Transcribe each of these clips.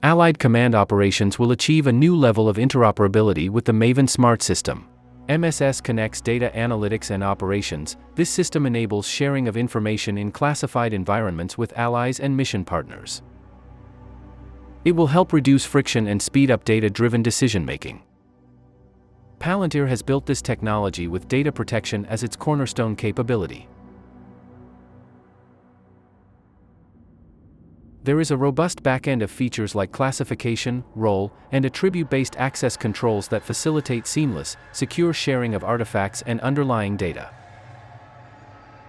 Allied command operations will achieve a new level of interoperability with the Maven Smart System. MSS connects data analytics and operations. This system enables sharing of information in classified environments with allies and mission partners. It will help reduce friction and speed up data-driven decision-making. Palantir has built this technology with data protection as its cornerstone capability. There is a robust backend of features like classification, role, and attribute-based access controls that facilitate seamless, secure sharing of artifacts and underlying data.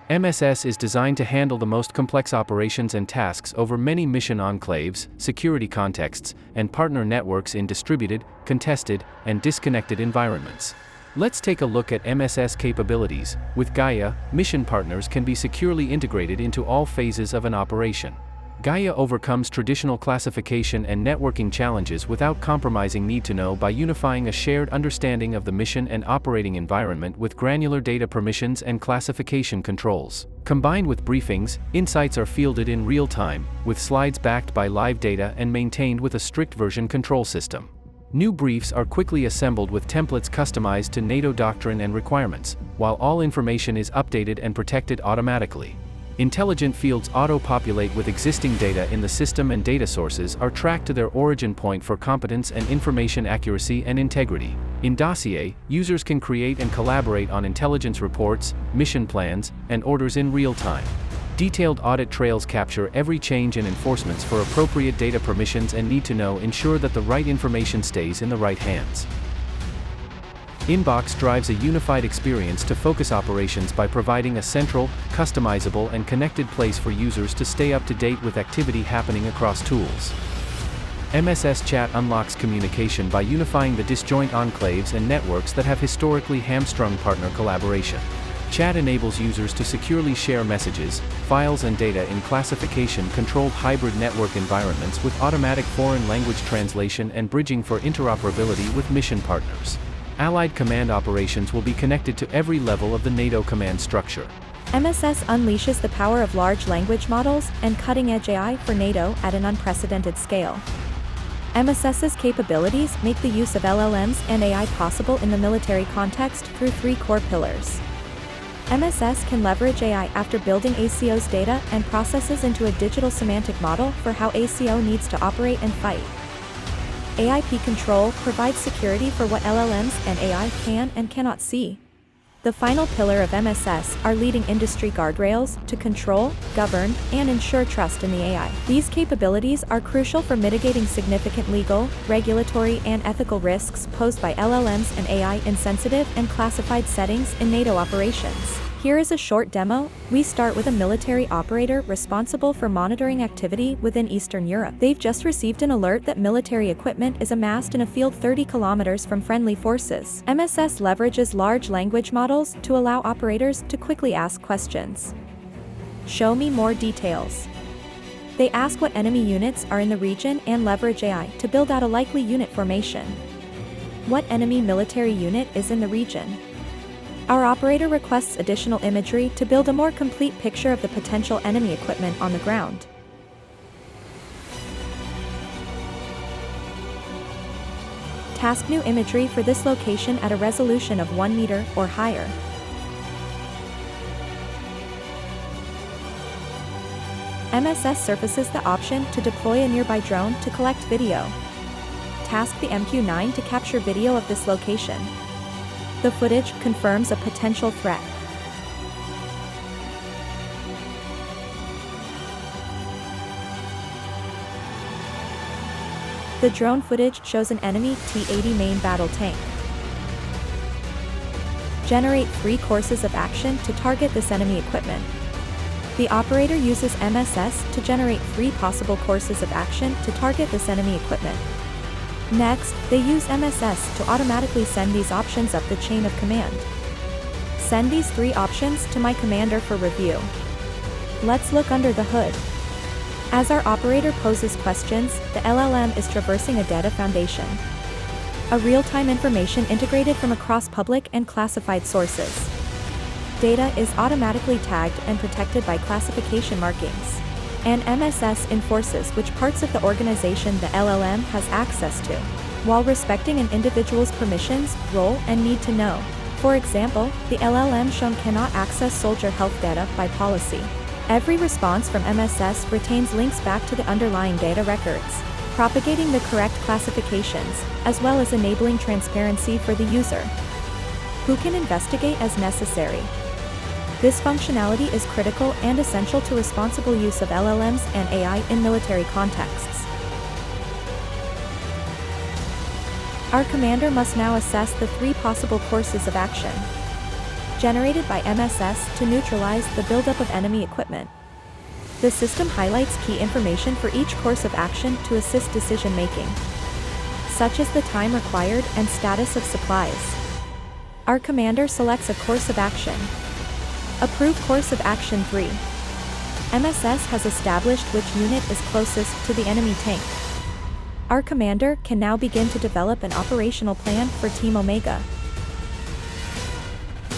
MSS is designed to handle the most complex operations and tasks over many mission enclaves, security contexts, and partner networks in distributed, contested, and disconnected environments. Let's take a look at MSS capabilities. With Gaia, mission partners can be securely integrated into all phases of an operation. Gaia overcomes traditional classification and networking challenges without compromising need-to-know by unifying a shared understanding of the mission and operating environment with granular data permissions and classification controls. Combined with briefings, insights are fielded in real time, with slides backed by live data and maintained with a strict version control system. New briefs are quickly assembled with templates customized to NATO doctrine and requirements, while all information is updated and protected automatically. Intelligent fields auto-populate with existing data in the system, and data sources are tracked to their origin point for competence and information accuracy and integrity. In Dossier, users can create and collaborate on intelligence reports, mission plans, and orders in real time. Detailed audit trails capture every change and enforcements for appropriate data permissions and need-to-know ensure that the right information stays in the right hands. Inbox drives a unified experience to focus operations by providing a central, customizable, and connected place for users to stay up to date with activity happening across tools. MSS Chat unlocks communication by unifying the disjoint enclaves and networks that have historically hamstrung partner collaboration. Chat enables users to securely share messages, files, and data in classification-controlled hybrid network environments with automatic foreign language translation and bridging for interoperability with mission partners. Allied command operations will be connected to every level of the NATO command structure. MSS unleashes the power of large language models and cutting-edge AI for NATO at an unprecedented scale. MSS's capabilities make the use of LLMs and AI possible in the military context through three core pillars. MSS can leverage AI after building ACO's data and processes into a digital semantic model for how ACO needs to operate and fight. AIP control provides security for what LLMs and AI can and cannot see. The final pillar of MSS are leading industry guardrails to control, govern, and ensure trust in the AI. These capabilities are crucial for mitigating significant legal, regulatory, and ethical risks posed by LLMs and AI in sensitive and classified settings in NATO operations. Here is a short demo. We start with a military operator responsible for monitoring activity within Eastern Europe. They've just received an alert that military equipment is amassed in a field 30 kilometers from friendly forces. MSS leverages large language models to allow operators to quickly ask questions. Show me more details. They ask what enemy units are in the region and leverage AI to build out a likely unit formation. What enemy military unit is in the region? Our operator requests additional imagery to build a more complete picture of the potential enemy equipment on the ground. Task new imagery for this location at a resolution of 1 meter or higher. MSS surfaces the option to deploy a nearby drone to collect video. Task the MQ-9 to capture video of this location. The footage confirms a potential threat. The drone footage shows an enemy T-80 main battle tank. Generate 3 courses of action to target this enemy equipment. The operator uses MSS to generate 3 possible courses of action to target this enemy equipment. Next, they use MSS to automatically send these options up the chain of command. Send these 3 options to my commander for review. Let's look under the hood. As our operator poses questions, the LLM is traversing a data foundation. A real-time information integrated from across public and classified sources. Data is automatically tagged and protected by classification markings. and MSS enforces which parts of the organization the LLM has access to, while respecting an individual's permissions, role, and need to know. For example, the LLM shown cannot access soldier health data by policy. Every response from MSS retains links back to the underlying data records, propagating the correct classifications, as well as enabling transparency for the user, who can investigate as necessary. This functionality is critical and essential to responsible use of LLMs and AI in military contexts. Our commander must now assess the 3 possible courses of action generated by MSS to neutralize the buildup of enemy equipment. The system highlights key information for each course of action to assist decision-making, such as the time required and status of supplies. Our commander selects a course of action. Approved course of action 3. MSS has established which unit is closest to the enemy tank. Our commander can now begin to develop an operational plan for Team Omega.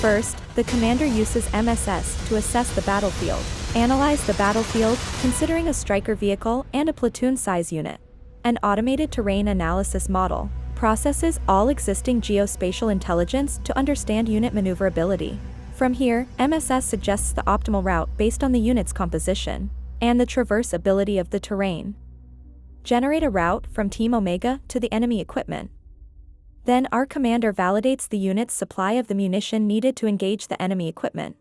First, the commander uses MSS to assess the battlefield. Analyze the battlefield, considering a striker vehicle and a platoon-size unit. An automated terrain analysis model processes all existing geospatial intelligence to understand unit maneuverability. From here, MSS suggests the optimal route based on the unit's composition and the traversability of the terrain. Generate a route from Team Omega to the enemy equipment. Then our commander validates the unit's supply of the munition needed to engage the enemy equipment.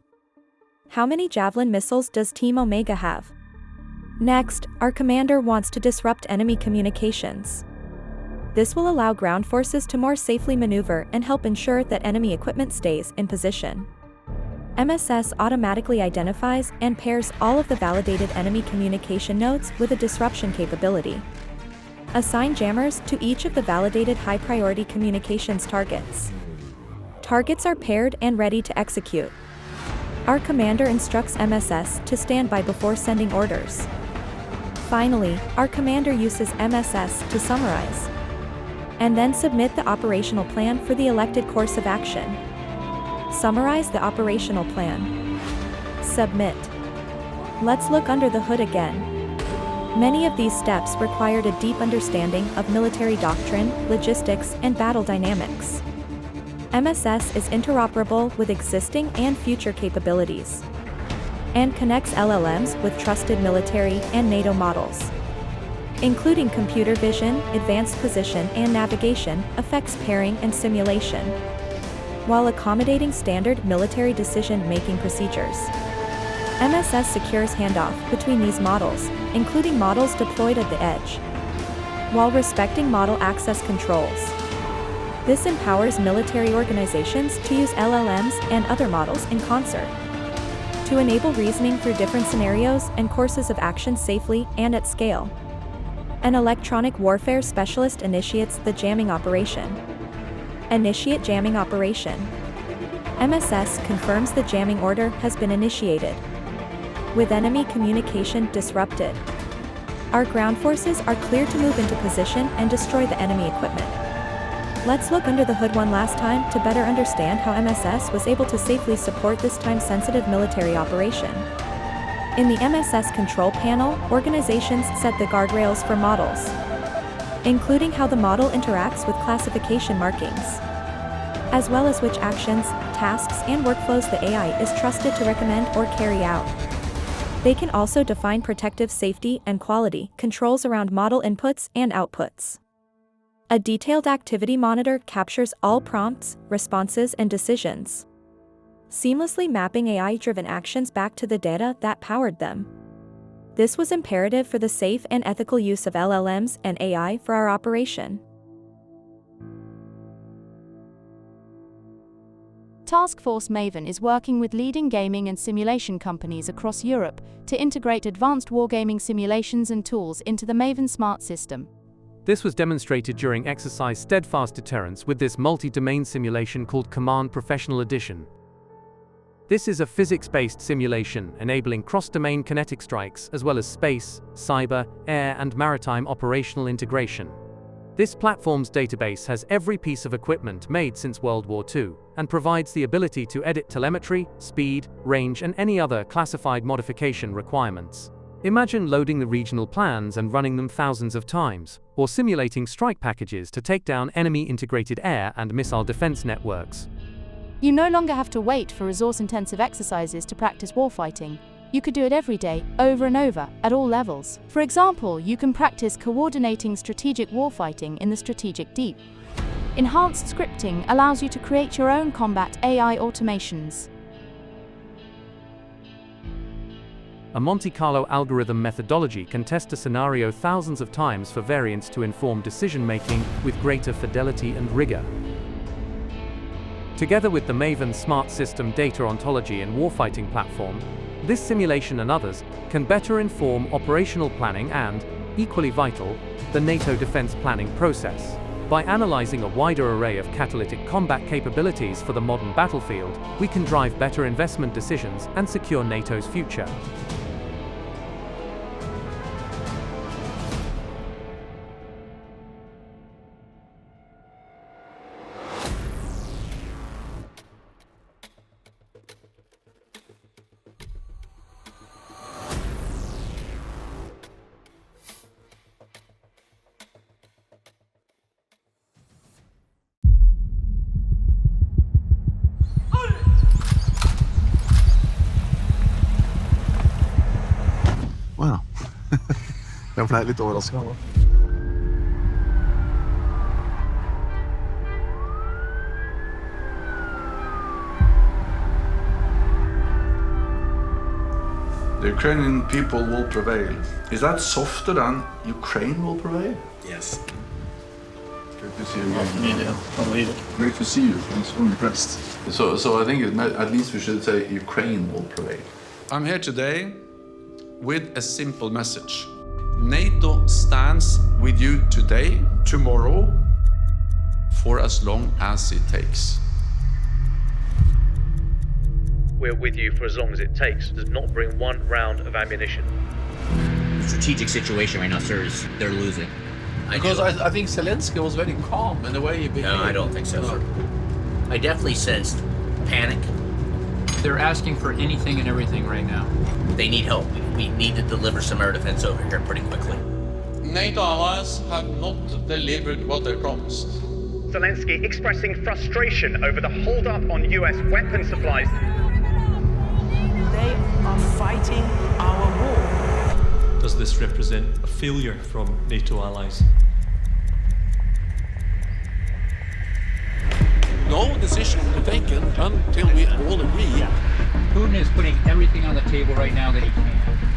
How many Javelin missiles does Team Omega have? Next, our commander wants to disrupt enemy communications. This will allow ground forces to more safely maneuver and help ensure that enemy equipment stays in position. MSS automatically identifies and pairs all of the validated enemy communication nodes with a disruption capability. Assign jammers to each of the validated high-priority communications targets. Targets are paired and ready to execute. Our commander instructs MSS to stand by before sending orders. Finally, our commander uses MSS to summarize and then submit the operational plan for the elected course of action. Summarize the operational plan. Submit. Let's look under the hood again. Many of these steps required a deep understanding of military doctrine, logistics, and battle dynamics. MSS is interoperable with existing and future capabilities and connects LLMs with trusted military and NATO models, including computer vision, advanced position and navigation, effects pairing and simulation, while accommodating standard military decision-making procedures. MSS secures handoff between these models, including models deployed at the edge, while respecting model access controls. This empowers military organizations to use LLMs and other models in concert to enable reasoning through different scenarios and courses of action safely and at scale. An electronic warfare specialist initiates the jamming operation. Initiate jamming operation. MSS confirms the jamming order has been initiated, with enemy communication disrupted. Our ground forces are clear to move into position and destroy the enemy equipment. Let's look under the hood one last time to better understand how MSS was able to safely support this time-sensitive military operation. In the MSS control panel, organizations set the guardrails for models, including how the model interacts with classification markings, as well as which actions, tasks, and workflows the AI is trusted to recommend or carry out. They can also define protective safety and quality controls around model inputs and outputs. A detailed activity monitor captures all prompts, responses, and decisions, seamlessly mapping AI-driven actions back to the data that powered them. This was imperative for the safe and ethical use of LLMs and AI for our operation. Task Force Maven is working with leading gaming and simulation companies across Europe to integrate advanced wargaming simulations and tools into the Maven Smart system. This was demonstrated during exercise Steadfast Deterrence with this multi-domain simulation called Command Professional Edition. This is a physics-based simulation enabling cross-domain kinetic strikes as well as space, cyber, air, and maritime operational integration. This platform's database has every piece of equipment made since World War II and provides the ability to edit telemetry, speed, range, and any other classified modification requirements. Imagine loading the regional plans and running them thousands of times, or simulating strike packages to take down enemy integrated air and missile defense networks. You no longer have to wait for resource-intensive exercises to practice warfighting. You could do it every day, over and over, at all levels. For example, you can practice coordinating strategic warfighting in the strategic deep. Enhanced scripting allows you to create your own combat AI automations. A Monte Carlo algorithm methodology can test a scenario thousands of times for variance to inform decision-making with greater fidelity and rigor. Together with the Maven Smart System data ontology and warfighting platform, this simulation and others can better inform operational planning and, equally vital, the NATO defense planning process. By analyzing a wider array of catalytic combat capabilities for the modern battlefield, we can drive better investment decisions and secure NATO's future. Wow. Jag blev lite överraskad. The Ukrainian people will prevail. Is that softer than Ukraine will prevail? Yes. Great to see you again. Great to see you. I'm so impressed. So I think at least we should say Ukraine will prevail. I'm here today with a simple message. NATO stands with you today, tomorrow, for as long as it takes. We're with you for as long as it takes. Does not bring one round of ammunition. The strategic situation right now, sir, is they're losing. Because I think Zelensky was very calm in the way he behaved. No, I don't think so, sir. I definitely sensed panic. They're asking for anything and everything right now. They need help. We need to deliver some air defense over here pretty quickly. NATO allies have not delivered what they promised. Zelensky expressing frustration over the hold-up on US weapon supplies. They are fighting our war. Does this represent a failure from NATO allies? No decision will be taken until we all agree. Putin is putting everything on the table right now that he can.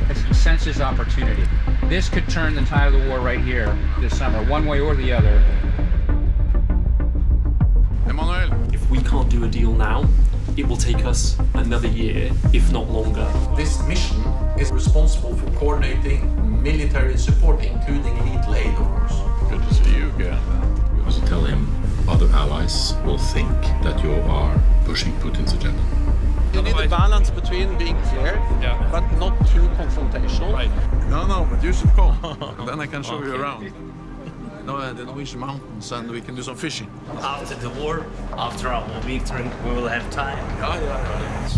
As he senses opportunity. This could turn the tide of the war right here this summer, one way or the other. Emmanuel. If we can't do a deal now, it will take us another year, if not longer. This mission is responsible for coordinating military support, including lethal aid, of course. Good to see you again. We also tell him other allies will think that you are pushing Putin's agenda. You need a balance between being clear, but not too confrontational. Right. No, but you should come. Then I can show you around. The Norwegian mountains, and we can do some fishing. After the war, after our victory, we will have time. Yeah.